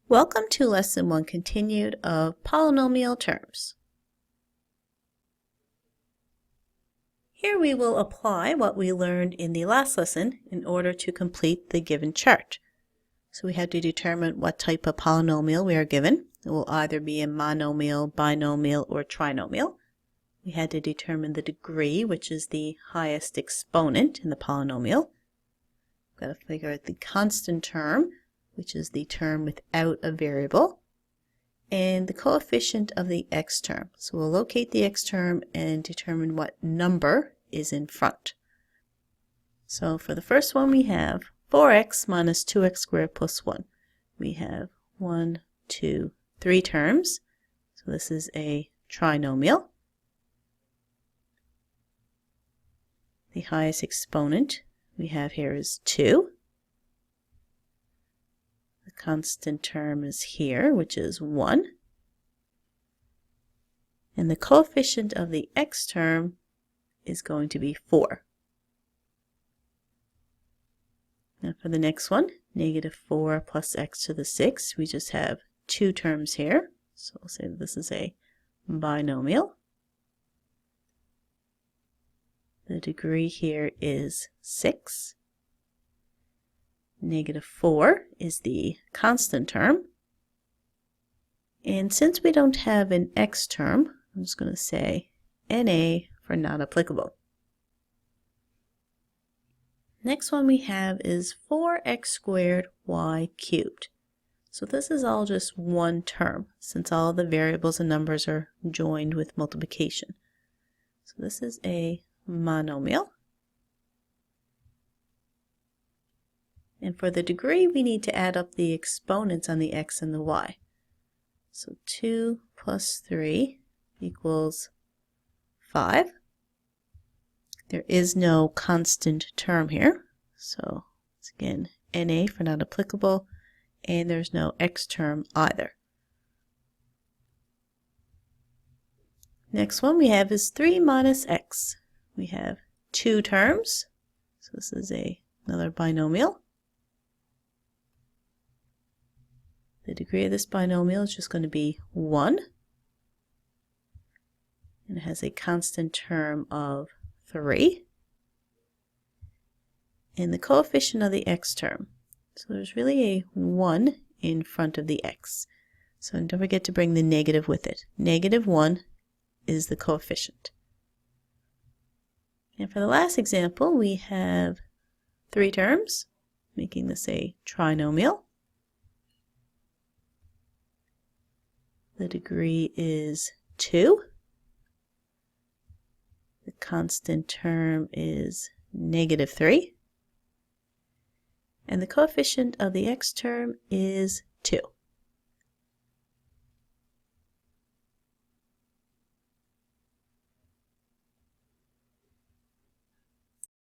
Welcome to Lesson 1 Continued of Polynomial Terms. Here we will apply what we learned in the last lesson in order to complete the given chart. So we have to determine what type of polynomial we are given. It will either be a monomial, binomial, or trinomial. We had to determine the degree, which is the highest exponent in the polynomial. We've got to figure out the constant term, which is the term without a variable, and the coefficient of the x term. So we'll locate the x term and determine what number is in front. So for the first one, we have 4x minus 2x squared plus 1. We have 1, 2, 3 terms. So this is a trinomial. The highest exponent we have here is 2. The constant term is here, which is 1. And the coefficient of the x term is going to be 4. Now for the next one, negative 4 plus x to the 6, we just have 2 terms here. So we'll say that this is a binomial. The degree here is 6. Negative 4 is the constant term. And since we don't have an x term, I'm just going to say NA for not applicable. Next one we have is 4x squared y cubed. So this is all just one term, since all the variables and numbers are joined with multiplication. So this is a monomial. And for the degree, we need to add up the exponents on the x and the y. So 2 plus 3 equals 5. There is no constant term here. So it's again NA for not applicable, and there's no x term either. Next one we have is 3 minus x. We have 2 terms. So this is another binomial. The degree of this binomial is just going to be 1. And it has a constant term of 3. And the coefficient of the x term. So there's really a 1 in front of the x. So don't forget to bring the negative with it. Negative 1 is the coefficient. And for the last example, we have 3 terms, making this a trinomial. The degree is 2. The constant term is negative 3. And the coefficient of the x term is 2.